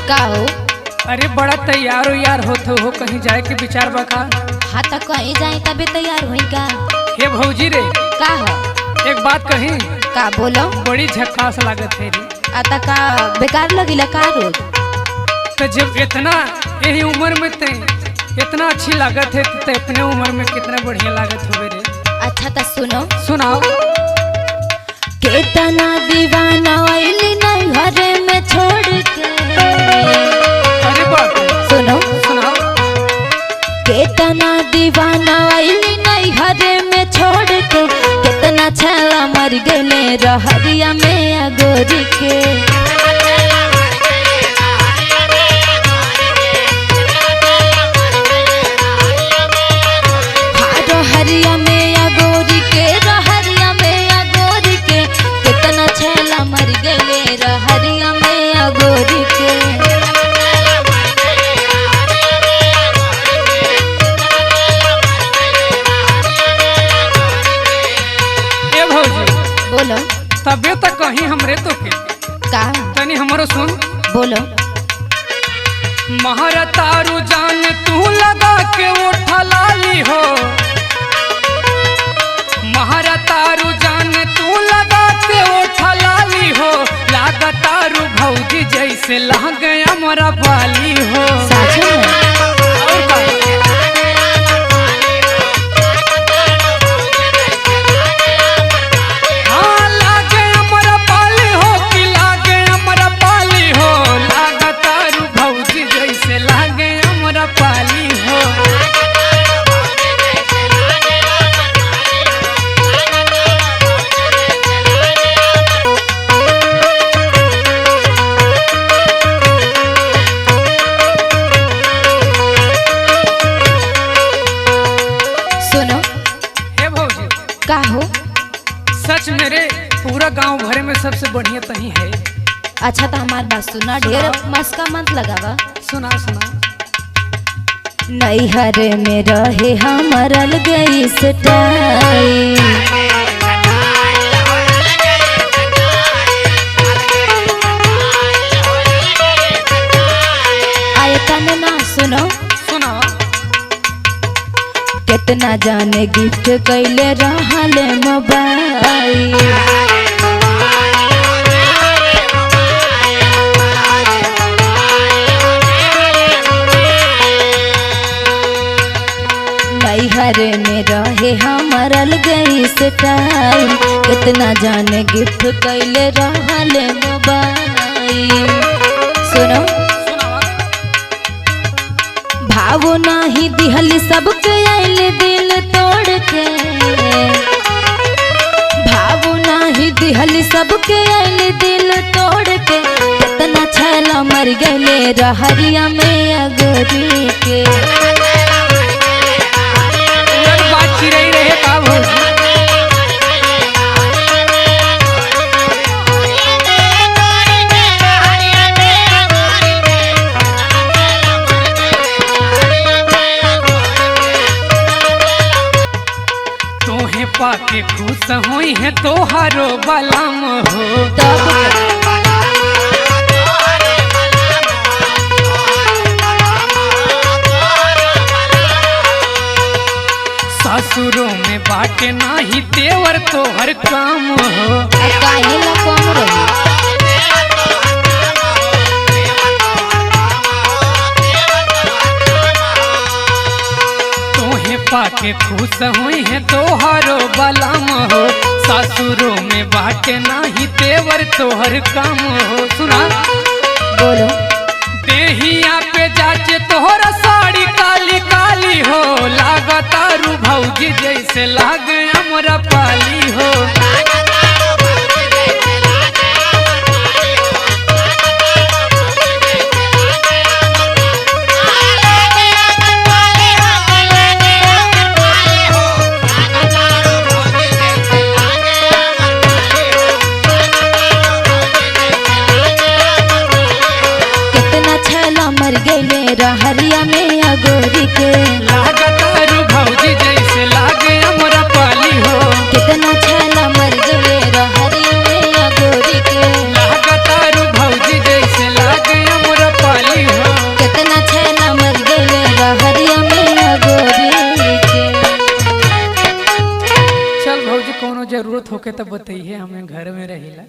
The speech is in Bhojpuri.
का हो? अरे बड़ा तैयार हो यार होत हो कहीं जाए के विचार बा का? हाँ तो कहीं जाए तबे तैयार हुई का? हे भौजी रे का हो? एक बात कही, का बोलो? बड़ी झकास लागत है रे। आता का बेकार लगिला का रोज? तो जब इतना यही उम्र में ते इतना अच्छी लागत है तो अपने उम्र में कितना बढ़िया लागत हो रे। अच्छा तो सुनो सुनाओ। केतना दीवाना आइली नहीं घरे में छोड़ के। अरे बाप रे। सुनो सुनाओ। केतना दीवाना आइली नहीं घरे में छोड़ के। कितना छला मर गए रहरिया में अगोरी के। रहरिया में अगोरी के, रहरिया में अगोरी के। कितना छला मर गए रहरिया में अगोरी के। ए भौजी बोलो। तबे तक कहीं हमरे तो के का? तनी हमरो सुन। बोलो। महारा तारू जान तू लगा के उठा लाली हो। महारा तारू जान तू लगा के उठा लाली हो। लागा तारू भौजी जैसे लग गया मोरा बाली हो। सच में? और का? हाँ, लागे हमरा पाली हो कि लागे हमरा पाली हो। लागा तारू भौजी जैसे लागे हमरा पाली हो। सुनो। हे भौजी का हो? सच मेरे पूरा गांव भरे में सबसे बढ़िया तही है। अच्छा तो हमार बात सुना, ढेर मस्का मत लगावा। सुना सुना। नैहर में रहे हमर गई स्टाइल। आए तन ना सुनो। सुना। कितना जाने गिफ्ट कैले रहले मोबाइल। नैहर में रहे हमर गई स्टाइल। कितना जाने गिफ्ट कैले रहले मोबाइल। सुनो। सुना। भावो नाही दिहली सबके आइल दिल तोड़ के। भावो नाही दिहली सबके आइल दिल तोड़ के। कितना छला मर गए रहरिया में अगोरी के। बात चिरई रहे का भौजी? तोहे पाके खुश हुई है तोहारो बलम हो। तब ससुरों में बाटे नाही तेवर तोहर काम हो। काहे ला कम रही? तोहे पाके खुश हुई है तोहारो बलम हो। ससुरों में बाटे नाही तेवर तोहर काम हो। सुना। बोलो। देहिया पे जाचे तोहरा साड़ी काली काली हो। लागा तारू भौजी जैसे लागे हमरा पाली हो। कितना छला मर गए रहरिया में अगोरी के। लागा तारू भौजी जैसे लागे हमरा पाली हो। कितना छला मर गए रहरिया में अगोरी के। लागा तारू भौजी जैसे लागे हमरा पाली होके तो बताइए, हमें घर में रहिला।